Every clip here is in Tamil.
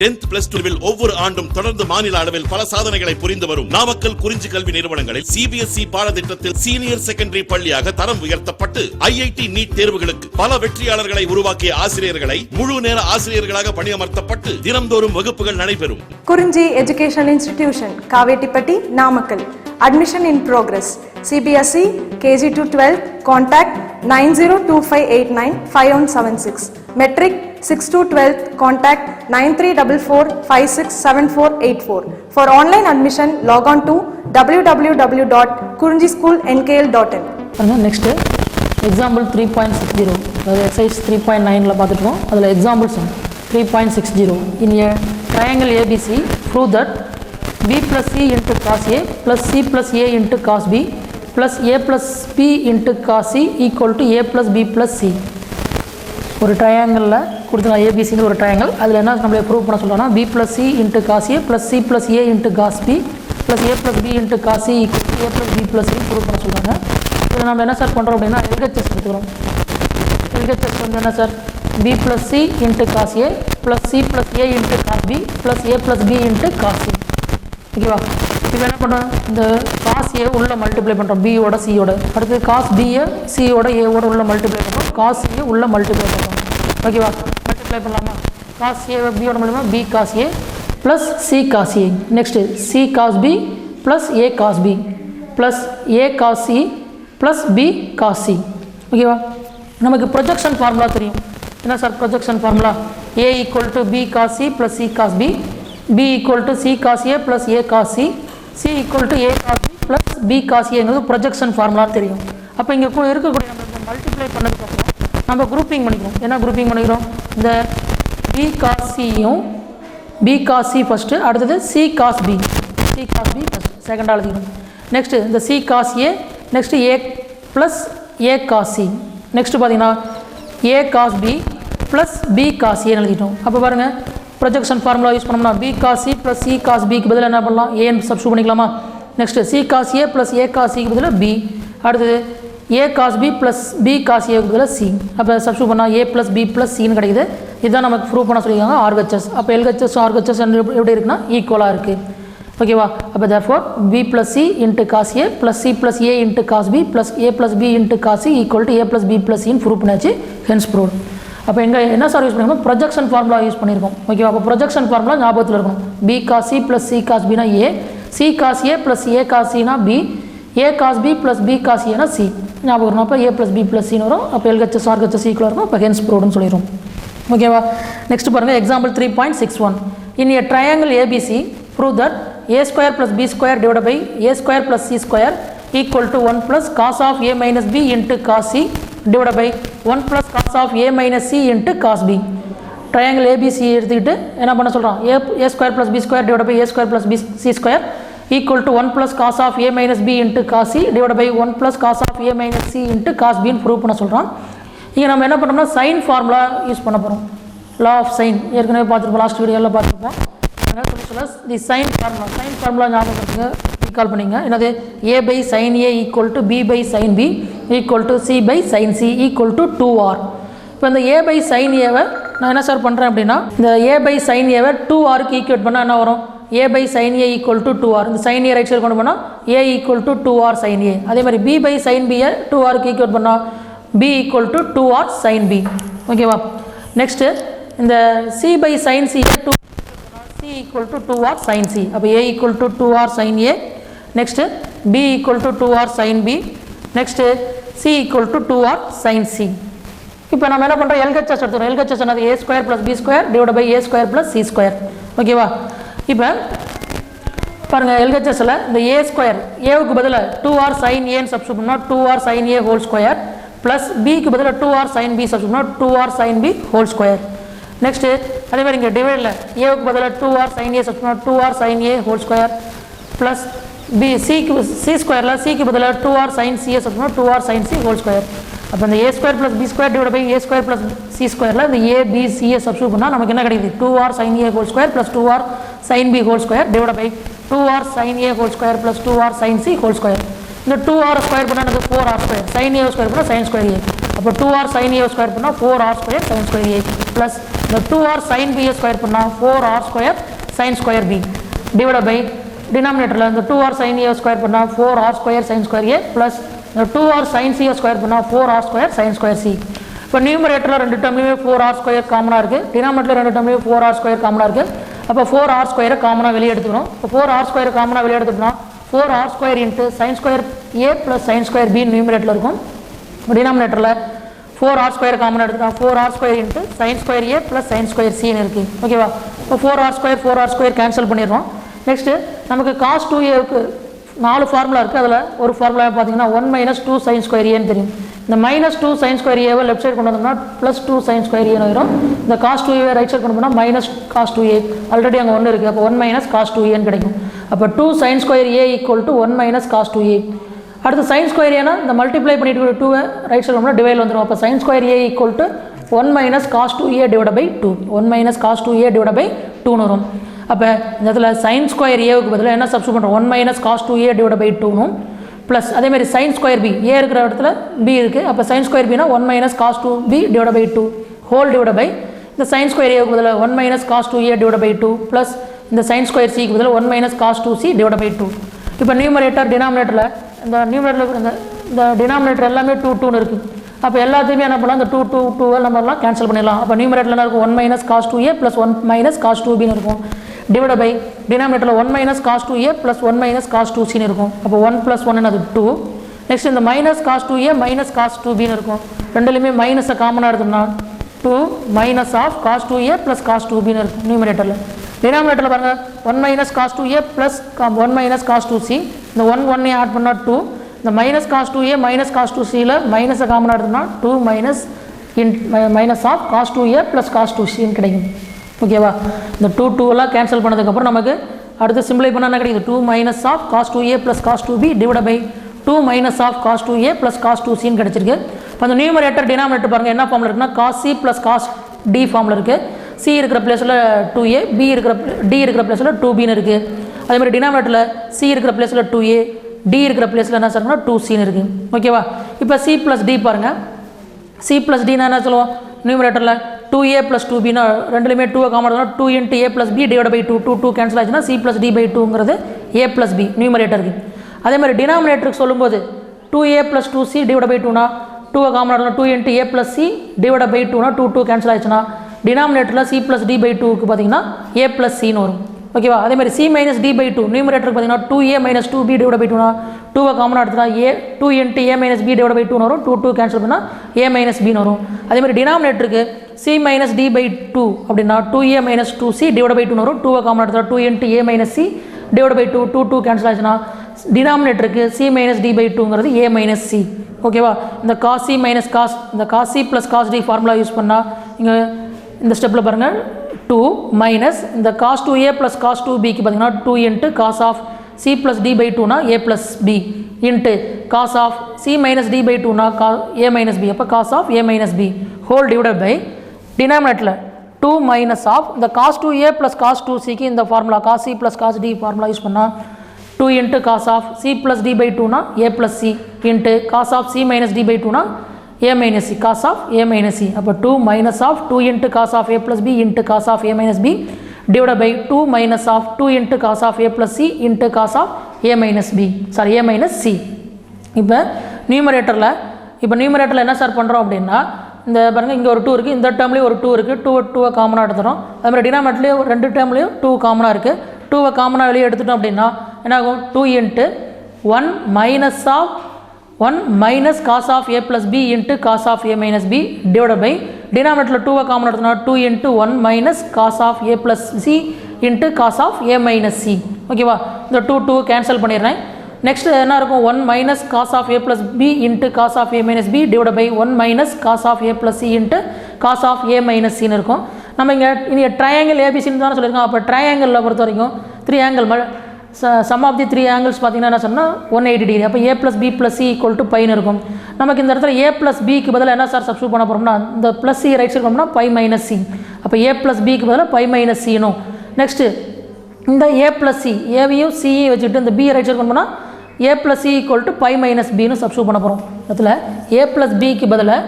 10th plus 2 ஒவ்வொரு ஆண்டும் தொடர்ந்து மாநில அளவில் பல சாதனைகளை புரிந்து வரும் நாமக்கல் குறிஞ்சி கல்வி நிறுவனங்களில் சிபிஎஸ்இ பாடத்திட்டத்தில் சீனியர் செகண்டரி பள்ளியாக தரம் உயர்த்தப்பட்டு ஐஐடி நீட் தேர்வுகளுக்கு பல வெற்றியாளர்களை உருவாக்கிய ஆசிரியர்களை முழு நேர ஆசிரியர்களாக பணியமர்த்தப்பட்டு தினம்தோறும் வகுப்புகள் நடைபெறும். குறிஞ்சி educational institution Kavettipatti Namakkal. Admission in progress. CBSE KG to 12 contact 9025895176. Metric 6 to 12 contact 9344567484. For online admission log on to www.kurinjischoolnkl.in. Next example 3.60 அதாவது exercise 3.9ல பார்த்துட்டோம். அதில் example sum 3.60 in a triangle ABC prove that b plus c into cos a plus c plus a into cos b plus a plus b into cos c equal to a plus b plus c. ஒரு ட்ரையாங்கிளில் கொடுத்துருக்காங்க ஏபிசிங்கிற ஒரு ட்ரையாங்கிள். அதில் என்ன நம்மளை ப்ரூவ் பண்ண சொல்கிறோன்னா b plus c into cos a plus c plus a into cos b plus a plus b into cos c equal to a plus b plus c prove பண்ண சொல்கிறாங்க. இதில் நம்ம என்ன சார் பண்ணுறோம் அப்படின்னா எல்ஹெச்எஸ் எடுத்துக்கிறோம். எல்ஹெச்எஸ் வந்து என்ன sir b plus c into cos a plus c plus a into cos b plus a plus b into cos c. ஓகேவா? இப்போ என்ன பண்ணுறோம், இந்த காஸ் ஏ உள்ள மல்டிப்ளை பண்ணுறோம் பியோட சியோட. அடுத்து காஸ் பியை சியோட ஏவோட உள்ள மல்டிப்ளை பண்ணுறோம். காஸ் ஏ உள்ள மல்டிப்ளை பண்ணுறோம். ஓகேவா? மல்டிப்ளை பண்ணலாமா? காஸ் ஏ பியோட multiply B cos A plus C cos A. Next C cos B plus A cos B plus A cos C plus B cos C. ஓகேவா? நமக்கு ப்ரொஜெக்ஷன் ஃபார்முலா தெரியும். என்ன sir projection formula? A equal to B cos C plus C cos B, b equal to c cos a plus a cos c, c equal to a cos b plus b cos a ங்கிறது ப்ரொஜெக்ஷன் ஃபார்முலா தெரியும். அப்போ இங்கே இருக்கக்கூடிய நம்ம இந்த மல்டிப்ளை பண்ணதுக்கப்புறம் நம்ம குரூப்பிங் பண்ணிக்கிறோம். என்ன குரூப்பிங் பண்ணிக்கிறோம்? இந்த b cos c-யும் b cos c first, அடுத்தது c cos b ஃபஸ்ட்டு செகண்டாக எழுதிக்கணும். நெக்ஸ்ட்டு இந்த c cos a, next a plus a cos c, next பார்த்தீங்கன்னா a cos b plus b cos a எழுதிட்டோம். அப்போ பாருங்கள் ப்ரொஜெக்ஷன் ஃபார்முலா யூஸ் பண்ணோம்னா b cos c plus c cos b-க்கு பதில் என்ன பண்ணலாம்? ஏன்னு சப்ஸ்டியூட் பண்ணிக்கலாமா? Next c cos a plus a cos c-க்கு பதில் b, அடுத்தது a cos b plus b cos a-க்கு பதில் c. அப்போ சப்ஸ்டியூட் பண்ணால் a ப்ளஸ் b ப்ளஸ் c-ன்னு கிடைக்குது. இதுதான் நமக்கு ப்ரூவ் பண்ண சொல்லியிருக்காங்க RHS. அப்போ LHS RHS எப்படி இருக்குன்னா ஈக்குவலாக இருக்குது. ஓகேவா? அப்போ therefore b plus c into cos a plus c plus a into cos b plus a plus b into cos c equal to a plus b ப்ளஸ் c-ன்னு ப்ரூவ் பண்ணியாச்சு. Hence prove. அப்போ எங்கே என்ன சார் யூஸ் பண்ணியிருக்கோம்? ப்ரொஜெக்ஷன் ஃபார்முலா யூஸ் பண்ணியிருக்கோம். ஓகேவா? அப்போ ப்ரொஜெக்ஷன் ஃபார்முலா ஞாபகத்தில் இருக்கணும். b cos c plus c cos b னா a, c cos a plus a cos c னா b, a cos b plus b cos a னா c ஞாபகம் இருக்கணும். அப்போ a plus b plus c வரும். அப்போ LHS RHS ஈக்குவலாக இருக்கும். அப்போ ஹென்ஸ் ப்ரூவ்னு சொல்லிடும். ஓகேவா? நெக்ஸ்ட் பாருங்கள் example 3.61 in a triangle ABC prove that a square plus b square divided by a square plus c square equal to 1 plus cos of a minus b into cos c divided by 1 plus cos of a minus c into cos b. Triangle ABC எடுத்துக்கிட்டு என்ன பண்ண சொல்கிறோம்? a square plus b square divided by a square plus b c square equal to 1 plus cos of a minus b into cos c divided by 1 plus cos of a minus c into cos b-ன்னு ப்ரூவ் பண்ண சொல்கிறோம். இங்கே நம்ம என்ன பண்ணோம்னா சைன் ஃபார்முலா யூஸ் பண்ண போகிறோம். லா ஆஃப் சைன் ஏற்கனவே பார்த்துருப்போம், லாஸ்ட் வீடியோவில் பார்த்துருப்போம். தி சைன் ஃபார்முலா ஞாபகத்துக்கு ரீகால் பண்ணிங்க. என்னது? a by sin a equal to b by sin b equal to c by sin c equal to 2r. இப்போ இந்த a by sin a-வை நான் என்ன சார் பண்ணுறேன் அப்படின்னா இந்த a by sin a-வை 2r-க்கு ஈக்குவேட் பண்ணால் என்ன வரும்? a by sin a equal to 2r. இந்த sin a ரைட் சைடு கொண்டு போனால் a equal to 2r sin a. அதே மாதிரி b by sin b-யை 2r-க்கு ஈக்குவேட் பண்ணால் b equal to 2r sin b. ஓகேவா? நெக்ஸ்ட்டு இந்த c by sin c-யை 2 c equal to 2r sin c. அப்போ a equal to 2r sin a, next b equal to 2r sin b, next c equal to 2r sin c. இப்போ நம்ம என்ன பண்ணுறோம்? LHS எடுத்துக்கிறோம். LHS என்னது? a square plus b square divide by a square plus c square. ஓகேவா? இப்போ பாருங்கள் LHSல இந்த a ஸ்கொயர் ஏவுக்கு பதில் 2r sin a-ன்னு சப்ஸ்டியூட் பண்ணால் 2r sin a whole square plus b-க்கு பதில் 2r sin b சப்ஸ்டியூட் பண்ணால் 2r sin b whole square. Next அதே மாதிரி இங்கே டிவைடில் ஏவுக்கு பதில் 2r sin a சப்ஸ்டியூட் பண்ணால் 2r sin a whole square plus b c ஸ்கொயரில் c-க்கு பதில் 2r sin c substitute 2r sin c whole square. அப்போ இந்த a square plus b square divide by a square plus c ஸ்கொயரில் இந்த a b c சப்ஸ்டியூட் பண்ணால் நமக்கு என்ன கிடைக்குது? 2r sin a whole square plus 2r sin b whole square divide by 2r sin a whole square plus 2r sin c whole square. இந்த 2r ஸ்கொயர் பண்ணால் எனக்கு 4r square, sin a square பண்ணால் sin ஸ்கொயர் a. அப்போ 2r sin a ஸ்கொயர் பண்ணால் 4r square sin square a plus இந்த 2r sin b ஸ்கொயர் பண்ணால் 4r square sin square b divide by டினாமினேட்டரில் இந்த 2r sin a ஸ்கொயர் பண்ணால் 4r square sin square a plus இந்த 2r sin c ஸ்கொயர் பண்ணால் 4r square sin square c. இப்போ நியூமரேட்டரில் ரெண்டு டேர்ம்லையுமே 4r ஸ்கொயர் காமனாக இருக்குது, டினாமினேட்டரில் ரெண்டு டேர்ம்லையும் 4r ஸ்கொயர் காமனாக இருக்குது. அப்போ 4r ஸ்கொயரை காமனாக வெளியே எடுத்துக்கணும். இப்போ 4r ஸ்கொயர் காமனாக வெளியே எடுத்துக்கணும் 4r square into sin square a plus sin square b நியூமரேட்டரில் இருக்கும். டினாமினேட்டரில் 4r ஸ்கொயர் காமனாக எடுத்துக்கலாம் 4r square into sin square a plus sin square சின்னு இருக்குது. ஓகேவா? இப்போ 4r ஸ்கொயர் கேன்சல் பண்ணிடுறோம். நெக்ஸ்ட்டு நமக்கு cos 2aவுக்கு 4 ஃபார்முலா இருக்குது. அதில் ஒரு ஃபார்முலா பார்த்தீங்கன்னா 1 மைனஸ் 2 sin ஸ்கொயர் ஏன்னு தெரியும். இந்த மைனஸ் 2 sin ஸ்கொயர் ஏவை லெஃப்ட் சைடு கொண்டு வந்தோம்னா ப்ளஸ் 2 sin ஸ்கொயர் ஏன்னு வரும். இந்த cos 2a ரைட் சைடு கொண்டு போனால் மைனஸ் cos 2a ஆல்ரெடி அங்கே 1 இருக்குது. அப்போ 1 மைனஸ் cos 2aன்னு கிடைக்கும். அப்போ 2 sin square a equal to 1 minus cos 2a. அடுத்து sin ஸ்கொயர் ஏன்னா இந்த மல்டிப்ளை பண்ணிட்டு 2 ரைட் சைடு கொண்டு டிவைட் வந்துடும். அப்போ sin square a equal to 1 minus cos 2a divide by 2 1 minus cos 2a divide by 2ன்னு வரும். அப்போ இந்த இடத்துல sin ஸ்கொயர் ஏவுக்கு பதிலாக என்ன சப்ஸ்டியூட் பண்ணுறோம் 1 minus cos 2a divide by 2னும் ப்ளஸ் அதேமாதிரி sin ஸ்கொயர் b a இருக்கிற இடத்துல b இருக்குது. அப்போ sin ஸ்கொயர் bனா 1 minus cos 2b divide by 2 whole divide by இந்த sin ஸ்கொயர் ஏவுக்கு பதிலாக 1 minus cos 2a divide by 2 plus இந்த sin ஸ்கொயர் சிக்கு பதிலாக 1 minus cos 2c divide by 2. இப்போ நியூமரேட்டர் டினாமினேட்டரில் இந்த நியூமரேட்டரில் இந்த டினாமினேட்டர் எல்லாமே 2 2ன்னு இருக்குது. அப்போ எல்லாத்தையுமே என்ன பண்ணலாம் இந்த 2 2 2 நம்பர்லாம் கேன்சல் பண்ணிடலாம். அப்போ நியூமரேட்டரில் என்ன இருக்கும் 1 minus cos 2a plus 1 minus cos 2bன்னு இருக்கும். டிவைட் பை டினாமினேட்டரில் 1 minus cos 2a plus 1 minus cos 2cன்னு இருக்கும். அப்போ 1 ப்ளஸ் 1 அது 2. நெக்ஸ்ட் இந்த minus cos 2a minus cos 2bன்னு இருக்கும். ரெண்டுலையுமே மைனஸை காமனாக எடுத்தோம்னா 2 minus of cos 2a plus cos 2bன்னு இருக்கும் நியூமரேட்டரில். டினாமினேட்டரில் பாருங்கள் 1 minus cos 2a plus 1 minus cos 2c இந்த 1 ஆட் பண்ணால் 2 இந்த minus cos 2a minus cos 2cயில் மைனஸை காமனாக எடுத்தோம்னா 2 minus of cos 2a plus cos 2cன்னு கிடைக்கும். ஓகேவா? இந்த 2 2 கேன்சல் பண்ணதுக்கப்புறம் நமக்கு அடுத்து சிம்பிளை பண்ணால் என்ன கிடைக்குது 2 minus of cos 2a plus cos 2b divide by 2 minus of cos 2a plus cos 2cன்னு கிடச்சிருக்கு. இப்போ அந்த நியூமரேட்டர் டினாமினேட்டர் பாருங்கள் என்ன ஃபார்மில் இருக்குன்னா cos c plus cos d ஃபார்மில் இருக்குது. c இருக்கிற பிளேஸில் 2a d இருக்கிற பிளேஸில் 2bன்னு இருக்குது. அதேமாதிரி டினாமினேட்டரில் c இருக்கிற பிளேஸில் 2a d இருக்கிற பிளேஸில் என்ன சொல்லுங்கன்னா 2cன்னு இருக்குது. ஓகேவா? இப்போ c ப்ளஸ் d பாருங்கள் c ப்ளஸ் dனா என்ன சொல்லுவோம் நியூமரேட்டரில் 2a ப்ளஸ் 2bனா ரெண்டுலையுமே 2 காமன் எடுத்தோம்னா 2 into a plus b divide by 2 2 cancel ஆச்சுன்னா c ப்ளஸ் d பை 2ங்கிறது a ப்ளஸ் b நியூமரேட்டருக்கு. அதே மாதிரி டினாமினேட்டருக்கு சொல்லும்போது 2a plus 2c divide by 2னா 2 காமன் எடுத்தோம்னா 2 into a plus c divide by 2னா 2 கேன்சல் ஆச்சுன்னா டினாமினேட்டரில் c ப்ளஸ் d பை 2க்கு பார்த்தீங்கன்னா a ப்ளஸ் cன்னு வரும். ஓகேவா? அதே மாதிரி c மைனஸ் d பை 2 நியூமரேட்டருக்கு பார்த்தீங்கன்னா 2a minus 2b divide by 2னா 2 காமனாக எடுத்துனா a 2 into a minus b divide by 2ன்னு வரும். 2 கேன்சல் பண்ணால் a மைனஸ் bன்னு வரும். அதே மாதிரி டினாமினேட்டருக்கு c மைனஸ் d பை 2 அப்படின்னா 2a minus 2c divide by 2ன்னு வரும். 2 காமனாக எடுத்துனா 2 into a minus c divide by 2 cancel ஆச்சுன்னா டினாமினேட்டருக்கு c மைனஸ் d பை 2ங்கிறது a மைனஸ் c. ஓகேவா? இந்த cos c மைனஸ் cos இந்த cos c plus cos d formula use பண்ணால் இங்கே இந்த ஸ்டெப்பில் பாருங்கள் 2 மைனஸ் இந்த cos 2a ப்ளஸ் cos 2bக்கு பார்த்தீங்கன்னா 2 into cos of c plus d by 2னா a plus b into cos of c minus d by 2னா a மைனஸ் b அப்போ cos of a minus b whole divided by டினாமினேட்டரில் 2 மைனஸ் ஆஃப் இந்த cos 2a ப்ளஸ் cos 2cக்கு இந்த formula cos c plus cos d formula use பண்ணால் 2 into cos of c plus d by 2னா a plus c into cos of c minus d by 2னா a minus c cos of a minus c அப்போ 2 minus of 2 into cos of a plus b into cos of a minus b divided by 2 minus of 2 into cos of a plus c into cos of a minus b sorry a minus c. இப்போ நியூமரேட்டரில் என்ன சார் பண்ணுறோம் அப்படின்னா இந்த பாருங்கள் இங்கே ஒரு 2 இருக்குது, இந்த டேர்ம்லேயும் ஒரு 2 இருக்குது, 2 காமனாக எடுத்துகிறோம். அது மாதிரி டினாமினேட்டர்லேயும் ரெண்டு டேர்ம்லேயும் 2 காமனாக இருக்குது. 2 காமனாக வெளியே எடுத்துட்டோம் அப்படின்னா என்ன ஆகும் 2 into 1 minus of 1 minus cos of a plus b into cos of a minus b divide by டினாமினேட்டரில் 2 காமன் எடுத்தோம்னா 2 into 1 minus cos of a plus c into cos of a minus c. ஓகேவா? இந்த 2 கேன்சல் பண்ணிடுறேன். நெக்ஸ்ட் என்ன இருக்கும் 1 minus cos of a plus b into cos of a minus b divide by 1 minus cos of a plus c into cos of a minus சின்னு இருக்கும். நம்ம இங்கே ட்ரையாங்கிள் ஏபிசின்னு தானே சொல்லியிருக்கோம். அப்போ ட்ரையாங்கிளில் பொறுத்த வரைக்கும் 3 angle sum of the 3 angles பார்த்தீங்கன்னா என்ன சொன்னால் 180 டிகிரி. அப்போ a plus b plus c equal to பைன்னு இருக்கும். நமக்கு இந்த இடத்துல a ப்ளஸ் பிக்கு பதிலாக என்ன சார் சப்ஸ்டியூட் பண்ண போகிறோம்னா இந்த ப்ளஸ் சி ரைட் சைடு பண்ணோம்னா பை மைனஸ் சி. அப்போ a ப்ளஸ் பிக்கு பதிலாக பை மைனஸ் சினும். நெக்ஸ்ட்டு இந்த a ப்ளஸ் சி ஏவையும் சியும் வச்சுட்டு இந்த b ரைட் சைடு பண்ணோம்னா a plus C equal to pi minus பின்னு சப்ஸ்டியூட் பண்ண போகிறோம். இடத்துல a ப்ளஸ் பிக்கு பதிலாக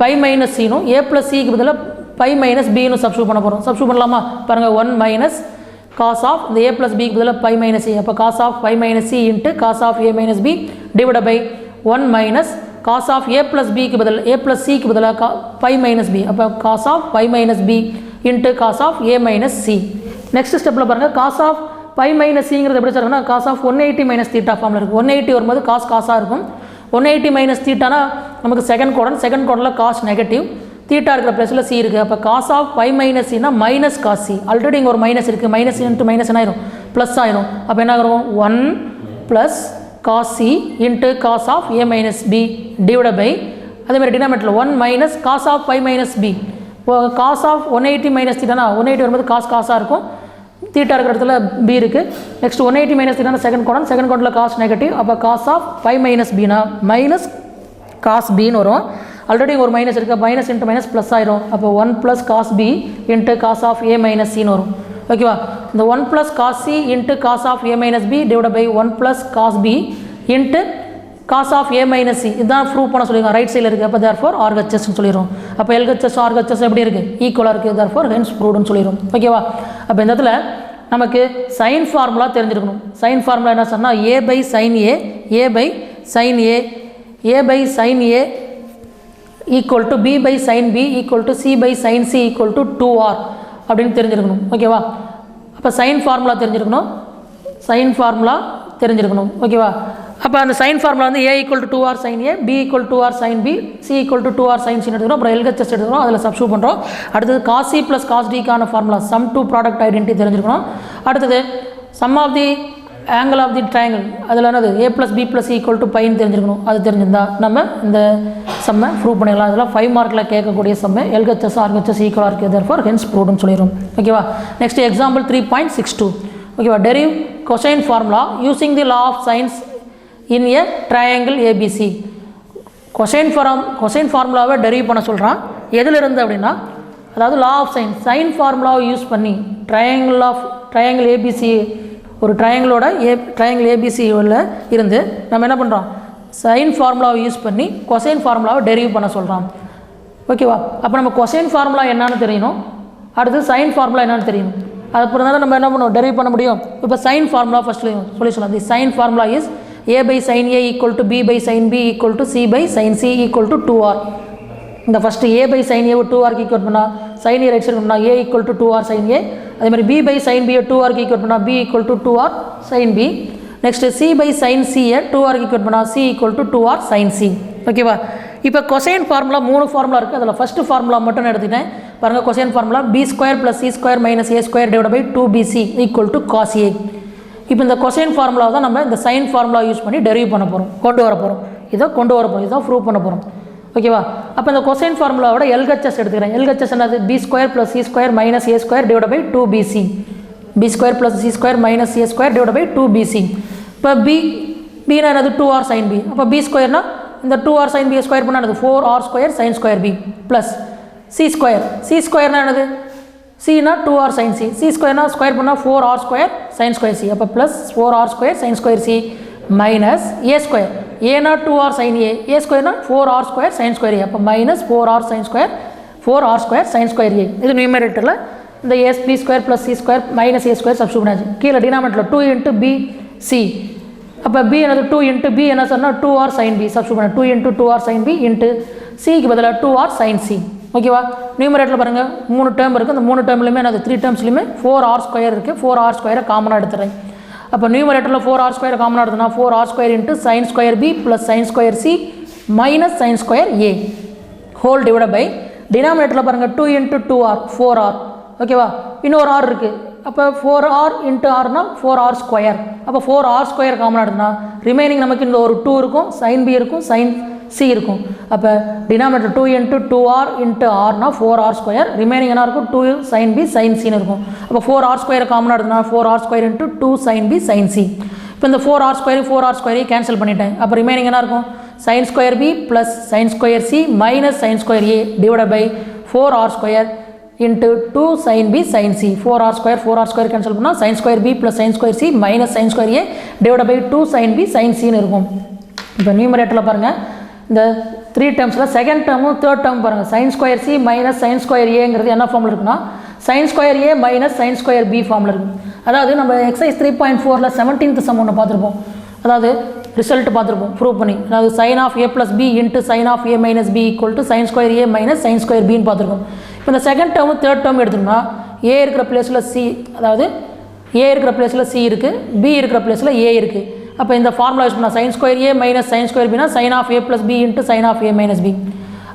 பை மைனஸ் சினும் a ப்ளஸ் சிக்கு பதிலாக பை மைனஸ் பின்னு சப்ஸ்டியூட் பண்ண போகிறோம். சப்ஸ்டியூட் பண்ணலாமா? பாருங்கள், 1 மைனஸ் காஸ் ஆஃப் இந்த ஏ ப்ளஸ் பிக்கு பதிலாக பை மைனஸ் ஏ. அப்போ cos of pi minus C into cos of A minus B divide by 1 minus cos of A plus பிக்கு பதில் ஏ ப்ளஸ் சிக்கு பதிலாக பை மைனஸ் பி. அப்போ cos of pi minus B into cos of A minus C. Next ஸ்டெப்பில் பாருங்கள், காஸ் ஆஃப் பை மைனஸ் சிங்கிறது எப்படி இருக்குன்னா காஸ் ஆஃப் 180 மைனஸ் தீட்டா ஃபார்மில் இருக்குது. 180 வரும்போது காசாக இருக்கும். 180 மைனஸ் தீட்டானா நமக்கு செகண்ட் குவாட்ரண்டில் காஸ் நெகட்டிவ், தீட்டா இருக்கிற பிளஸில் சி இருக்குது. அப்போ காஸ் ஆஃப் பை மைனஸ் சினா மைனஸ் காஸ் சி. ஆல்ரெடி இங்கே ஒரு மைனஸ் இருக்குது, மைனஸ் இன்ட்டு மைனஸ் என்ன ஆயிரும்? ப்ளஸ் ஆயிரும். அப்போ என்ன ஆகும்? 1 plus cos c into cos of A minus B divide by அதேமாதிரி டினாமினேட்டரில் 1 minus cos of pi minus b. இப்போ காஸ் ஆஃப் 180 மைனஸ் தீட்டானா 180 வரும்போது காசாக இருக்கும், தீட்டா இருக்கிற இடத்துல பி இருக்குது. நெக்ஸ்ட் 180 மைனஸ் தீட்டானா செகண்ட் குவாட்ரண்டில் காஸ் நெகட்டிவ். அப்போ காஸ் ஆஃப் பை மைனஸ் பினா மைனஸ் காஸ் பின்னு வரும். ஆல்ரெடி ஒரு மைனஸ் இருக்குது, மைனஸ் இன்ட்டு மைனஸ் ப்ளஸ் ஆயிரும். அப்போ 1 plus cos b into cos of A minus சின்னு வரும். ஓகேவா? இந்த 1 plus cos c into cos of A minus B divide by 1 plus cos b into cos of A minus c. இதுதான் ப்ரூவ் பண்ண சொல்லியிருக்கோம், ரைட் சைடில் இருக்குது. அப்போ தேர்ஃபோர் ஆர்ஹெச்எஸ்ன்னு சொல்லிடுறோம். அப்போ எல்ஹெச்எஸ் ஆர்ஹெச்எஸ் எப்படி இருக்குது? ஈக்குவலாக இருக்குது. தேர்ஃபோர் ஹென்ஸ் ப்ரூவ்டுன்னு சொல்லிடுறோம். ஓகேவா? அப்போ இந்த இடத்துல நமக்கு சைன் ஃபார்முலா தெரிஞ்சிருக்கணும். சைன் ஃபார்முலா என்ன சொன்னால் a by sine a, a by sine a, a by sine a equal to b by sine b equal to c by sine c equal to 2r அப்படின்னு தெரிஞ்சிருக்கணும். ஓகேவா? அப்போ சைன் ஃபார்முலா தெரிஞ்சிருக்கணும், சைன் ஃபார்முலா தெரிஞ்சிருக்கணும். ஓகேவா? அப்போ அந்த சைன் ஃபார்முலா வந்து a equal to 2r sine a, b equal to 2r sine b, c equal to 2r sign சின்னு எடுத்துக்கிறோம். அப்புறம் எல்ஹெச்எஸ் எடுத்துக்கிறோம், அதில் சப்ஸ்டியூட் பண்ணுறோம். அடுத்தது காஸ் சி ப்ளஸ் காஸ் டிக்கான formula sum to product identity தெரிஞ்சிருக்கணும். அடுத்தது sum of the angle of the triangle, அதில் என்னது a plus b plus equal to பைன்னு தெரிஞ்சிருக்கணும். அது தெரிஞ்சிருந்தா நம்ம இந்த செம்மை ப்ரூவ் பண்ணிடலாம். அதெல்லாம் 5 மார்க்கில் கேட்கக்கூடிய செம்மை எல்ஹெச்எஸ் ஆர்ஹெச்எஸ் ஈக்குவலாக இருக்குது. தேர்ஃபோர் ஹென்ஸ் ப்ரூவ்டுன்னு சொல்லிடும். ஓகேவா? Next example 3.62. ஓகேவா? Derive cosine formula using the law of sines in a triangle ABC. Cosine ஃபார்முலாவை டெரிவ் பண்ண சொல்கிறான். எதிலிருந்து அப்படின்னா, அதாவது லா ஆஃப் சைன் சைன் ஃபார்முலாவை யூஸ் பண்ணி ட்ரையாங்கிள் ஏபிசி, ஒரு ட்ரையாங்கிள் ஏபிசியில் இருந்து நம்ம என்ன பண்ணுறோம்? சைன் ஃபார்முலாவை யூஸ் பண்ணி கொசைன் ஃபார்முலாவை டெரிவ் பண்ண சொல்கிறான். ஓகேவா? அப்போ நம்ம கொசைன் ஃபார்முலா என்னன்னு தெரியணும், அடுத்து சைன் ஃபார்முலா என்னன்னு தெரியணும். அதுக்கப்புறம் தான் நம்ம என்ன பண்ணுவோம்? டெரிவ் பண்ண முடியும். இப்போ சைன் ஃபார்முலா ஃபஸ்ட்டு சொல்லலாம். The sine formula is a by sin a equal to b by sin b equal to c by sin c equal to 2r. இந்த first a by sin a 2rக்கு ஈக்குவல் பண்ணால் sin a ரைட் சைடு பண்ணால் a equal to 2r sin a. அதே மாதிரி b by sin b 2rக்கு ஈக்குவல் பண்ணால் b equal to 2r sin b. Next c by sin c 2rக்கு ஈக்குவல் பண்ணால் c equal to 2r sin c. ஓகேவா? இப்போ கொசைன் ஃபார்முலா 3 ஃபார்முலா இருக்குது. அதில் ஃபஸ்ட்டு ஃபார்முலா மட்டும் எடுத்துக்கிட்டேன். பாருங்கள், cosine formula b square plus c square minus a square divide by 2bc equal to cos a. இப்போ இந்த கொசைன் ஃபார்முலா தான் நம்ம இந்த சைன் ஃபார்முலா யூஸ் பண்ணி டெரிவ் பண்ண போகிறோம், கொண்டு வர போகிறோம். இதை ப்ரூவ் பண்ண போகிறோம். ஓகேவா? அப்போ இந்த கொசைன் ஃபார்முலாவோட எல்ஹெச்எஸ் எடுத்துக்கிறேன். எல்ஹெச்எஸ் என்னது? B square plus C square minus A square divide by 2bc. B square plus C square minus A square divide by 2bc. இப்போ பினா என்னது? 2r sin b. அப்போ பி ஸ்கொயர்னா இந்த 2r sin b ஸ்கொயர் பண்ணால் என்னது? 4r square sine square B plus c ஸ்கொயர்னா என்னது? சினா 2r sin c. சி ஸ்கொயர்னா ஸ்கொயர் பண்ணால் 4r square sine square C. அப்போ plus 4r square sine square C minus ஏ ஸ்கொயர். ஏனா 2r sin a, ஏ ஸ்கொயர்னா 4r square sine square a. அப்போ minus 4r square sine square a. இது நியூமரேட்டரில் இந்த a square plus C square minus A square substitute பண்ணாச்சு. கீழே டினாமினேட்டரில் 2 இன்ட்டு பி சி. அப்போ பி என்னது? 2 இன்ட்டு பி என்ன சொன்னால் 2r sin b சப்ஸ்டியூட் பண்ண 2 into 2r sin b into சிக்கு பதிலாக 2r sin c. ஓகேவா? நியூமரேட்டரில் பாருங்கள் 3 டேர்ம் இருக்குது. அந்த 3 டேர்ம்லையுமே என்னது? 3 டேர்ம்ஸ்லையுமே 4r ஸ்கொயர் இருக்குது. 4r ஸ்கொயரை காமனாக எடுத்துறேன். அப்போ நியூமரேட்டரில் 4r ஸ்கொயர் காமனாக எடுத்துனா 4r square into sine square B plus sine square C minus sine square A whole divide by டினாமினேட்டரில் பாருங்கள் 2 இன்ட்டு 2r 4r. ஓகேவா? இன்னொரு r இருக்குது. அப்போ 4r இன்ட்டு ஆர்னா 4r ஸ்கொயர். அப்போ 4r ஸ்கொயர் காமனாக எடுத்துனா ரிமைனிங் நமக்கு இந்த ஒரு 2 இருக்கும், சைன் பி இருக்கும், சைன் சி இருக்கும். அப்போ டினாமினேட்டர் 2 இன்ட்டு 2r இன்ட்டு ஆர்னா 4r ஸ்கொயர். ரிமைனிங் என்ன இருக்கும்? 2 சைன் பி சைன் சின்னு இருக்கும். அப்போ 4r ஸ்கொயர் காமனாக எடுத்துனா 4r square into 2 sine B sine C. இப்போ இந்த 4r ஸ்கொயரையும் கேன்சல் பண்ணிட்டேன். அப்போ ரிமைனிங் என்ன இருக்கும்? Sine square B plus sine square C minus sine square a divide by 4r square into 2 sine B sine c. 4r square cancel பண்ணால் sine square B plus sine square C minus sine square a divide by 2 sine B sine சின்னு இருக்கும். இப்போ நியூமரேட்டரில் பாருங்கள் இந்த 3 டேர்ம்ஸில் செகண்ட் டேர்மும் தேர்ட் டேர்ம் பாருங்கள் sin square C minus sin square ஏங்கிறது என்ன ஃபார்மில் இருக்குன்னா sin square a minus sin square B ஃபார்மில் இருக்குது. அதாவது நம்ம எக்ஸசைஸ் 3.4ல் 17th சம் ஒன்று பார்த்துருப்போம். அதாவது ரிசல்ட் பார்த்துருப்போம் ப்ரூவ் பண்ணி. அதாவது sin of A plus b into sin of A minus b equal to sin square a minus sin square பின்னு பார்த்துருக்கோம். இப்போ இந்த செகண்ட் டேர்மு தேர்ட் டேர்ம் எடுத்தோம்னா ஏ இருக்கிற பிளேஸில் சி, அதாவது ஏ இருக்கிற பிளேஸில் சி இருக்குது, பி இருக்கிற பிளேஸில் ஏ இருக்குது. அப்போ இந்த ஃபார்முலா யூஸ் பண்ணால் sin square a minus sin square பினா sin of A plus b into sin of A minus B.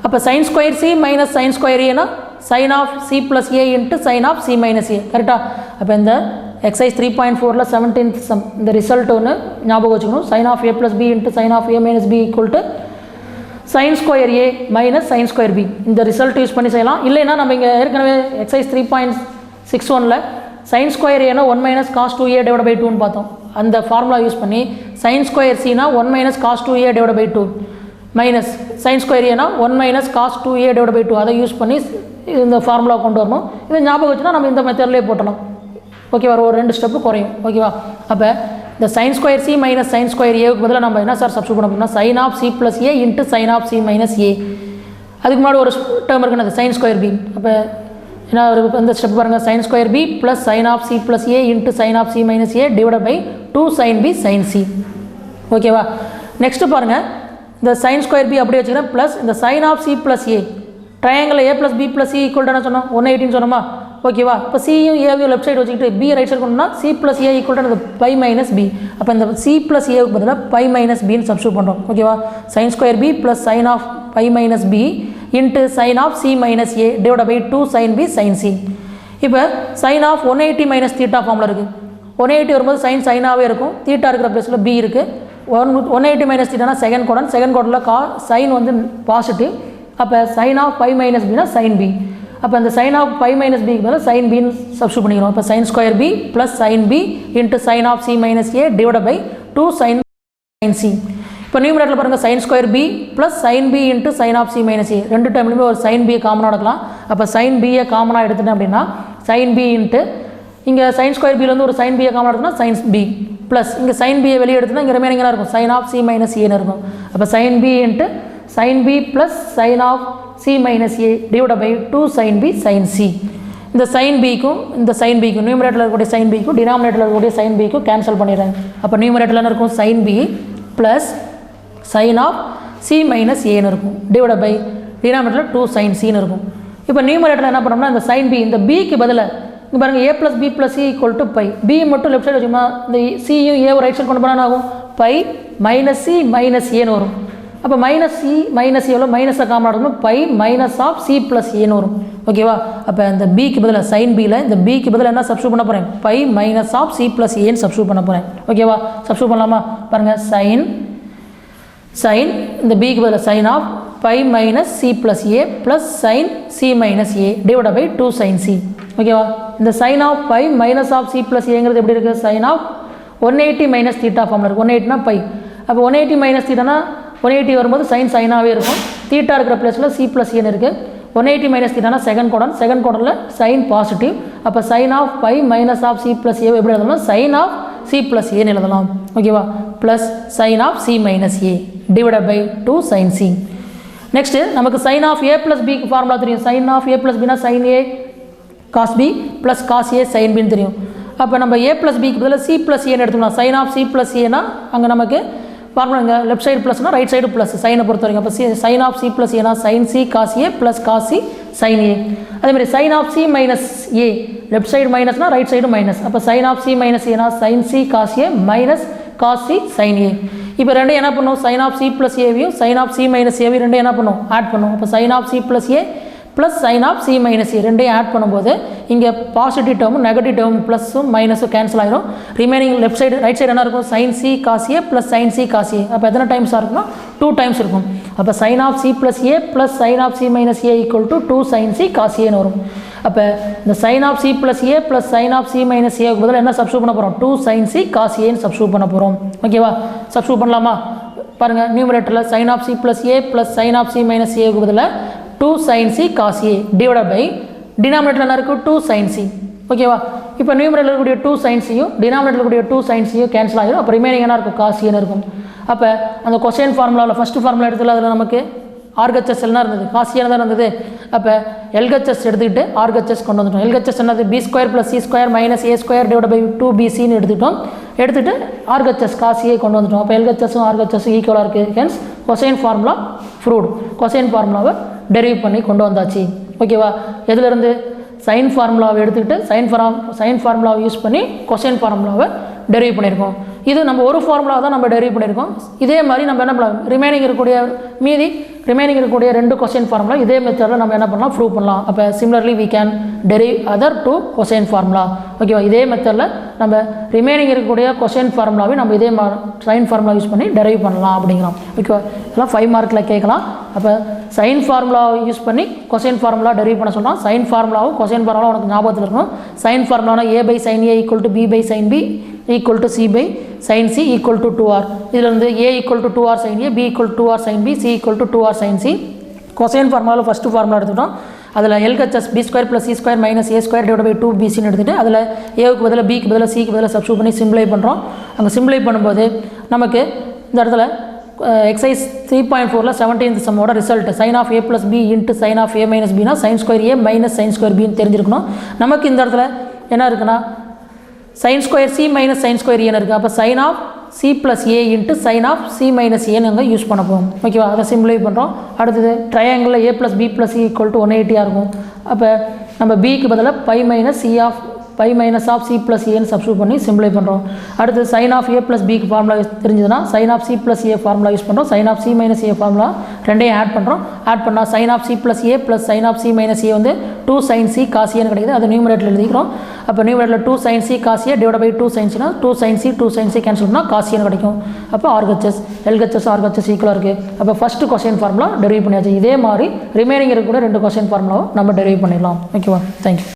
அப்போ sin square C minus sin square ஏனா sin of C plus A into sin of C minus a. கரெக்டாக? அப்போ இந்த எக்ஸசைஸ் 3.4ல் 17th சம் இந்த ரிசல்ட் ஒன்று ஞாபகம் வச்சுக்கணும். sin of A plus b into sin of A minus b equal to sin square a minus sin square B. இந்த ரிசல்ட் யூஸ் பண்ணி செய்யலாம். இல்லைன்னா நம்ம இங்கே ஏற்கனவே எக்ஸசைஸ் 3.61ல் sin ஸ்கொயர் ஏனா 1 minus cos 2a divide by 2ன்னு பார்த்தோம். அந்த ஃபார்முலா யூஸ் பண்ணி sin ஸ்கொயர் சினா 1 minus cos 2a divide by 2 minus sin square ஏனா 1 minus cos 2a divide by 2 அதை யூஸ் பண்ணி இந்த ஃபார்முலா கொண்டு வரணும். இதை ஞாபகம் வச்சுன்னா நம்ம இந்த மெத்தட்லேயே போட்டலாம். ஓகேவா? ஒரு 2 ஸ்டெப்பு குறையும். ஓகேவா? அப்போ இந்த sin square C minus sin square ஏவுக்கு பதிலாக நம்ம என்ன சார் சப்ஸ்டிட்யூட் பண்ண போகிறோம்னா sin of C plus A into sin of C minus a. அதுக்கு முன்னாடி ஒரு டேர்ம் இருக்குன்னு அது sin ஸ்கொயர் பி. அப்போ என்ன ஒரு இந்த ஸ்டெப் பாருங்கள், sin square B plus sin of C plus A into sin of C minus A divide by 2 sin B sin C. ஓகேவா? நெக்ஸ்ட்டு பாருங்கள், இந்த sin ஸ்கொயர் பி அப்படியே வச்சுக்கிறேன் ப்ளஸ் இந்த sin of C plus a. Triangle a plus b plus C equal to என்ன சொன்னோம்? 180 சொன்னோமா? ஓகேவா? இப்போ சியும் ஏவையும் லெஃப்ட் சைடு வச்சுக்கிட்டு பி ரைட் சைடு கொண்டோம்னா c plus a equal to pi minus B. அப்போ இந்த சி ப்ளஸ் ஏவுக்கு பதிலாக பை மைனஸ் பின்னு சப்ஸ்டிட்யூட் பண்ணுறோம். ஓகேவா? sin square B plus sin of pi minus B into sin of C minus A divide by 2 sin B sin C. இப்போ sin ஆஃப் 180 மைனஸ் தீட்டா ஃபார்மில் இருக்குது. 180 வரும்போது sin சைனாகவே இருக்கும், தீட்டா இருக்கிற பிளேஸில் பி இருக்குது. 180 மைனஸ் தீட்டானா செகண்ட் குவாட்ரண்ட் சைன் வந்து பாசிட்டிவ். அப்போ sin ஆஃப் பை மைனஸ் பினா sin பி. அப்போ அந்த sin ஆஃப் பை மைனஸ் பிக்கு பதிலாக sin பின்னு சப்ஸ்டிட்யூட் பண்ணிக்கிறோம். அப்போ sin square B plus sin B into sin of C minus A divide by 2 sin C. இப்போ நியூமரேட்டரில் பாருங்கள் sin square B plus sin B into sin of C minus a. ரெண்டு டைம்லையுமே ஒரு sin பியை காமனாக எடுக்கலாம். அப்போ sin பியை காமனாக எடுத்துட்டேன் அப்படின்னா sin பி இன்ட்டு இங்கே sin ஸ்கொயர் பியிலேருந்து ஒரு sin பியை காமனாக எடுத்துனா sin பி ப்ளஸ் இங்கே sin பியை வெளியே எடுத்துனா இங்கே ரிமைனிங் என்ன இருக்கும்? sin ஆஃப் சி மைனஸ் ஏன்னு இருக்கும். அப்போ sin B into sin B plus sin of C minus A divide by 2 sin B sin C. இந்த sin பிக்கும் இந்த sin பிக்கும் நியூமரேட்டரில் இருக்கக்கூடிய sin பிக்கும் டினாமினேட்டரில் இருக்கக்கூடிய sin பிக்கும் கேன்சல் பண்ணிடுறேன். அப்போ நியூமரேட்டரில் என்ன இருக்கும்? sin B plus sin of C minus ஏன்னு இருக்கும் டிவைட் பை டினாமினேட்டரில் 2 sin சின்னு இருக்கும். இப்போ நியூமரேட்டரில் என்ன பண்ணோம்னா இந்த sin பி இந்த பிக்கு பதிலாக இங்கே பாருங்கள் a plus b plus C equal to pi. B மட்டும் லெஃப்ட் சைடு வச்சோம்னா இந்த சியும் ஏவும் ரைட் சைடு கொண்டு போனால் ஆகும் பை மைனஸ் சி மைனஸ் ஏன்னு வரும். அப்போ மைனஸ் சி மைனஸ் எவ்வளோ மைனஸை காமனாக இருக்கணும் pi minus of C plus ஏன்னு வரும். ஓகேவா? அப்போ இந்த பிக்கு பதிலாக sin பியில் இந்த பிக்கு பதிலாக என்ன சப்ஸ்டிட்யூட் பண்ண போகிறேன்? Pi minus of C plus ஏன்னு சப்ஸ்டிட்யூட் பண்ண போகிறேன். ஓகேவா? சப்ஸ்டிட்யூட் பண்ணலாமா? பாருங்கள் sin இந்த பிக்கு பதிலாக sin of pi minus C plus A plus sin C minus A divide by 2 sin C. ஓகேவா? இந்த sin of pi minus of C plus ஏங்கிறது எப்படி இருக்குது? sin ஆஃப் 180 மைனஸ் தீட்டா ஃபார்மில் இருக்குது. 180னா பை. அப்போ 180 மைனஸ் தீட்டானா 180 வரும்போது சைனாகவே இருக்கும், தீட்டா இருக்கிற பிளேஸில் சி ப்ளஸ் ஏன்னு இருக்குது. 180 மைனஸ் தீட்டானா செகண்ட் குவாட்ரண்ட்டில் சைன் பாசிட்டிவ். அப்போ sin of pi minus of C plus a எப்படி எழுதலாம்? sin ஆஃப் சி ப்ளஸ் ஏன்னு எழுதலாம். ஓகேவா? Plus sin of C minus A divide by 2 sin c. Next நமக்கு sin ஆஃப் ஏ ப்ளஸ் பிக்கு ஃபார்முலா தெரியும். sin ஆஃப் ஏ ப்ளஸ் பினா sin a cos B plus cos a sin பின்னு தெரியும். அப்போ நம்ம ஏ ப்ளஸ் பிக்கு பதில் சி ப்ளஸ் ஏன்னு எடுத்துக்கலாம். sin ஆஃப் சி ப்ளஸ் ஏனா அங்கே நமக்கு ஃபார்முலா இங்கே லெஃப்ட் சைடு ப்ளஸ்னா ரைட் சைடு ப்ளஸ் சைனை பொறுத்த வரைக்கும். அப்போ sin ஆஃப் சி ப்ளஸ் ஏனா sin C cos A plus cos c sin a. அதேமாதிரி sin of C minus a left side மைனஸ்னா ரைட் சைடு மைனஸ். அப்போ sin ஆஃப் சி மைனஸ் ஏனா sin C cos a minus cos c sin a. இப்போ ரெண்டையும் என்ன பண்ணும்? sin ஆஃப் சி ப்ளஸ் ஏவையும் sin ஆஃப் சி மைனஸ் ஏவையும் ரெண்டையும் என்ன பண்ணும்? ஆட் பண்ணும். அப்போ sin of C plus A plus sin of C minus A ரெண்டையும் ஆட் பண்ணும்போது இங்கே பாசிட்டிவ் டேர்மும் நெகட்டிவ் டேர்மும் ப்ளஸும் மைனஸும் கேன்சல் ஆகிடும். Remaining left side right side என்ன இருக்கும்? sin C cos A plus sin C cos A. அப்போ எத்தனை டைம்ஸாக இருக்குன்னா 2 டைம்ஸ் இருக்கும். அப்போ sin of C plus A plus sin of C minus A equal to 2 sin C cos ஏன்னு வரும். அப்போ இந்த sin of C plus A plus sin of C minus ஏக்கு பதில் என்ன சப்ஸ்டிட்யூட் பண்ண போகிறோம்? 2 sin சி காஸ் ஏன்னு சப்ஸ்டிட்யூட் பண்ண போகிறோம். ஓகேவா? சப்ஸ்டிட்யூட் பண்ணலாமா? பாருங்கள் நியூமரேட்டரில் sin of C plus A plus sin of C minus ஏக்கு பதில் 2 sin C cos A divide by denominator என்ன இருக்குது? 2 sin சி. ஓகேவா? இப்போ நியூமரேட்டரில் இருக்கக்கூடிய 2 sin சியும் டினாமினேட்டரில் இருக்கக்கூடிய 2 sin சியும் கேன்சல் ஆகிடும். அப்போ ரிமைனிங் என்ன இருக்கும்? காஸ் ஏன்னு இருக்கும். அப்போ அந்த கொசைன் ஃபார்முலாவில் ஃபஸ்ட்டு ஃபார்முலா எடுத்துல அதில் நமக்கு ஆர்ஹெச்எஸ் எல்லாம் இருந்தது, காசியான தான் இருந்தது. அப்போ எல்ஹெச்எஸ் எடுத்துக்கிட்டு ஆர்ஹெச்எஸ் கொண்டு வந்துட்டோம். எல்ஹெச்எஸ் என்னது B square plus C square minus A square divide by 2bcன்னு எடுத்துகிட்டு ஆர்ஹெச்எஸ் காசியை கொண்டு வந்துட்டோம். அப்போ எல்ஹெச்எஸும் ஆர்ஹெச்எஸும் ஈக்குவலாக இருக்குது. Hence cosine formula proved. Cosine ஃபார்முலாவை டெரைவ் பண்ணி கொண்டு வந்தாச்சு. ஓகேவா? எதுலேருந்து சைன் ஃபார்முலாவை எடுத்துக்கிட்டு சைன் ஃபார்முலாவை யூஸ் பண்ணி கொசைன் ஃபார்முலாவை டெரைவ் பண்ணியிருக்கோம். இது நம்ம ஒரு ஃபார்முலாவை தான் நம்ம டெரைவ் பண்ணியிருக்கோம். இதே மாதிரி நம்ம என்ன பண்ணலாம், ரிமைனிங் இருக்கக்கூடிய 2 கொசைன் ஃபார்முலா இதே மெத்தடில் நம்ம என்ன பண்ணலாம், ப்ரூவ் பண்ணலாம். அப்போ similarly we can derive other 2 cosine formula. ஓகேவா? இதே மெத்தடில் நம்ம ரிமைனிங் இருக்கக்கூடிய கொசைன் ஃபார்முலாவை நம்ம இதே சைன் ஃபார்முலா யூஸ் பண்ணி டெரைவ் பண்ணலாம் அப்படிங்கிறோம். ஓகேவா? இதெல்லாம் 5 மார்க்கில் கேட்கலாம். அப்போ சைன் ஃபார்முலாவை யூஸ் பண்ணி கொசைன் ஃபார்முலா டெரைவ் பண்ண சொல்கிறோம். சைன் ஃபார்முலாவும் கொசைன் ஃபார்முலா உனக்கு ஞாபகத்தில் இருக்கணும். சைன் ஃபார்முலானா a/sin a = b/sin b = c/sin c = 2r. இதில் வந்து a = 2r sin a, b = 2r sin b, c = 2r sin c. Cosine ஃபார்முலாவில் ஃபஸ்ட்டு ஃபார்முலா எடுத்துக்கிட்டோம். அதில் LHS B square plus C square minus A square divide by 2bcன்னு எடுத்துகிட்டு அதில் ஏவுக்கு பதிலாக பிக்கு பதிலாக சிக்கு பதிலாக சப்ஸ்டியூட் பண்ணி சிம்பிளை பண்ணுறோம். அங்கே சிம்பிளை பண்ணும்போது நமக்கு இந்த இடத்துல எக்ஸசைஸ் 3.4ல் 17th சம்மோட result sin of a plus b into sin of a minus b னா sin square a minus sin square b தெரிஞ்சிருக்கணும். நமக்கு இந்த இடத்துல என்ன இருக்குன்னா sin square c minus sin square a இருக்குது. அப்போ sin of c plus a into sin of c minus a நாங்கள் யூஸ் பண்ண போகிறோம். ஓகேவா? அதை சிம்பிளை பண்ணுறோம். அடுத்தது ட்ரையாங்கிளில் a plus b plus c = 180 இருக்கும். அப்போ நம்ம bக்கு பதிலாக pi minus of c plus a substitute பண்ணி சிம்பிளை பண்ணுறோம். அடுத்து sin of a plus b formula தெரிஞ்சதுன்னா sin of c plus a formula use பண்ணுறோம். sin of c minus a formula ரெண்டையும் ஆட் பண்ணுறோம். ஆட் பண்ணால் sin of c plus a plus sin of c minus a வந்து 2 sin c cos a கிடைக்குது. அது நியூமரேட்டரில் எழுதிக்கிறோம். அப்போ நியூமரேட்டரில் 2 sin c cos a divide by 2 sin c னா 2 sin c கேன்சல் பண்ணால் cos a கிடைக்கும். அப்போ ஆர்ஹெச்எஸ் எல்ஹெச்எஸ் ஈக்குவலாக இருக்குது. அப்போ ஃபஸ்ட்டு கொஸ்டின் ஃபார்முலா டெரைவ் பண்ணியாச்சு. இதே மாதிரி ரிமைனிங் இருக்கக்கூடிய 2 கொஸ்டின் ஃபார்முலாவும் நம்ம டெரைவ் பண்ணிடலாம். ஓகேவா? தேங்க்யூ.